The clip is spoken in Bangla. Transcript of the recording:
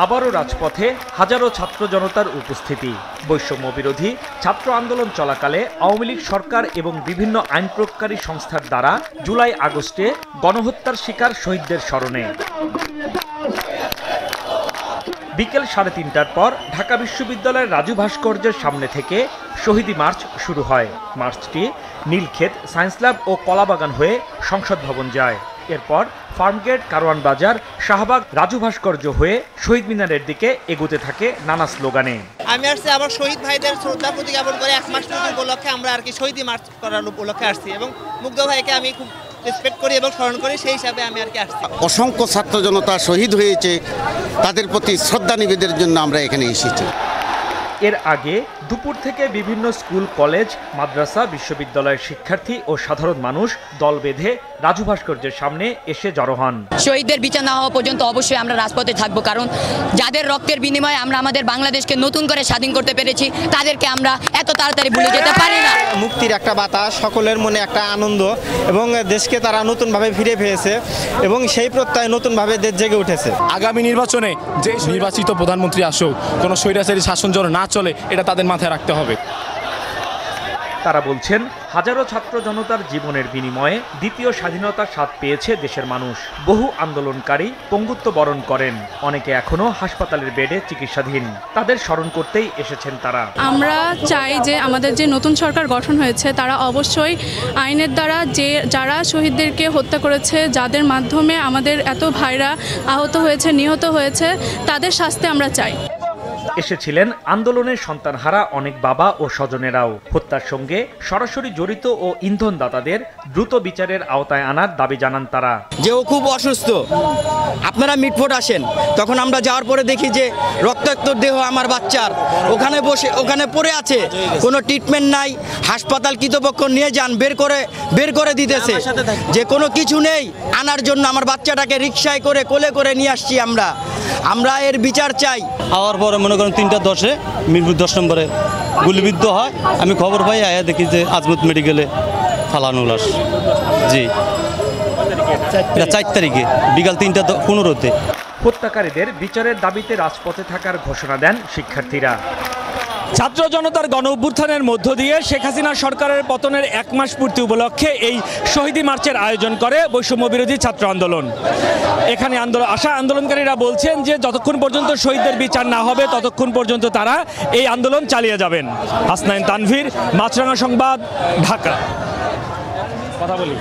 আবারও রাজপথে হাজারো ছাত্র জনতার উপস্থিতি। বৈষম্য বিরোধী ছাত্র আন্দোলন চলাকালে আওয়ামী লীগ সরকার এবং বিভিন্ন আইন প্রয়োগকারী সংস্থার দ্বারা জুলাই আগস্টে গণহত্যার শিকার শহীদদের স্মরণে বিকেল 3:30টার পর ঢাকা বিশ্ববিদ্যালয়ের রাজু ভাস্কর্যের সামনে থেকে শহীদি মার্চ শুরু হয়। মার্চটি নীলক্ষেত, সায়েন্স ল্যাব ও কলাবাগান হয়ে সংসদ ভবন যায়। এরপর ফার্মগেট, কারওয়ান বাজার, শাহবাগ, রাজু ভাস্কর্য হয়ে শহীদ মিনারের দিকে এগোতে থাকে নানা স্লোগানে। আমি আসছি আবার শহীদ ভাইদের শ্রদ্ধা প্রতিজ্ঞাপন করে 1 মাস পূর্তি উপলক্ষে আমরা আর কি শহীদি মার্চ করার উপলক্ষে আসছি এবং মুগ্ধ ভাইকে আমি খুব রেসপেক্ট করি এবং স্মরণ করি, সেই হিসাবে আমি আর কি আসছি। অসংখ্য ছাত্র জনতা শহীদ হয়েছে, তাদের প্রতি শ্রদ্ধা নিবেদনের জন্য আমরা এখানে এসেছি। এর আগে দুপুর থেকে বিভিন্ন স্কুল, কলেজ, মাদ্রাসা, বিশ্ববিদ্যালয়ের শিক্ষার্থী ও সাধারণ মানুষ দল বেঁধে রাজু ভাস্কর্যের সামনে এসে জড়ো হন। শহীদদের বিচার না হওয়া পর্যন্ত অবশ্যই আমরা রাজপথে থাকবো, কারণ যাদের রক্তের বিনিময়ে আমরা আমাদের বাংলাদেশকে নতুন করে স্বাধীন করতে পেরেছি, তাদেরকে আমরা এত তাড়াতাড়ি ভুলে যেতে পারি না। মুক্তির একটা বাতাস, সকলের মনে একটা আনন্দ এবং দেশকে তারা নতুনভাবে ফিরে পেয়েছে এবং সেই প্রত্যয় নতুনভাবে দেশ জেগে উঠেছে। আগামী নির্বাচনে যে নির্বাচিত প্রধানমন্ত্রী আসুক, কোনো স্বৈরাচারী শাসন যেন না চলে, এটা তাদের মাথায় রাখতে হবে। তারা বলছেন, হাজারো ছাত্র জনতার জীবনের বিনিময়ে দ্বিতীয় স্বাধীনতার স্বাদ পেয়েছে দেশের মানুষ। বহু আন্দোলনকারী পঙ্গুত্ব বরণ করেন, অনেকে এখনো হাসপাতালের বেডে চিকিৎসাধীন। তাদের স্মরণ করতেই এসেছেন তারা। আমরা চাই যে আমাদের যে নতুন সরকার গঠন হয়েছে তারা অবশ্যই আইনের দ্বারা যারা শহীদদেরকে হত্যা করেছে, যাদের মাধ্যমে আমাদের এত ভাইরা আহত হয়েছে, নিহত হয়েছে, তাদের শাস্তি আমরা চাই। এসেছিলেন আন্দোলনের সন্তানহারা অনেক বাবা ও স্বজনেরাও। হত্যার সঙ্গে সরাসরি জড়িত ও ইন্ধনদাতাদের দ্রুত বিচারের আওতায় আনার দাবি জানান তারা। যে ও খুব অসুস্থ, আপনারা মিটফোট আসেন, তখন আমরা যাওয়ার পরে দেখি যে রক্তাক্ত দেহ আমার বাচ্চার ওখানে পড়ে আছে, কোনো ট্রিটমেন্ট নাই। হাসপাতাল কর্তৃপক্ষ নিয়ে যান, বের করে দিতেছে, যে কোনো কিছু নেই। আনার জন্য আমার বাচ্চাটাকে রিকশায় করে কোলে করে নিয়ে আসছি আমরা এর বিচার চাই। হওয়ার পরে মনে করেন 3:10-এ মিরপুর 10 নম্বরে গুলিবিদ্ধ হয়। আমি খবর পাই, আয়া দেখি যে আজমত মেডিকেলে ফালানো লাশ। জি, এটা 4 তারিখে বিকাল 3:15-তে। হত্যাকারীদের বিচারের দাবিতে রাজপথে থাকার ঘোষণা দেন শিক্ষার্থীরা। ছাত্র জনতার গণ অভ্যুত্থানের মধ্য দিয়ে শেখ হাসিনা সরকারের পতনের 1 মাস পূর্তি উপলক্ষে এই শহীদি মার্চের আয়োজন করে বৈষম্য বিরোধী ছাত্র আন্দোলন। এখানে আন্দোলনকারীরা বলছেন যে যতক্ষণ পর্যন্ত শহীদদের বিচার না হবে ততক্ষণ পর্যন্ত তারা এই আন্দোলন চালিয়ে যাবেন। হাসনাইন তানভীর, মাছরাঙা সংবাদ, ঢাকা। কথা বলি।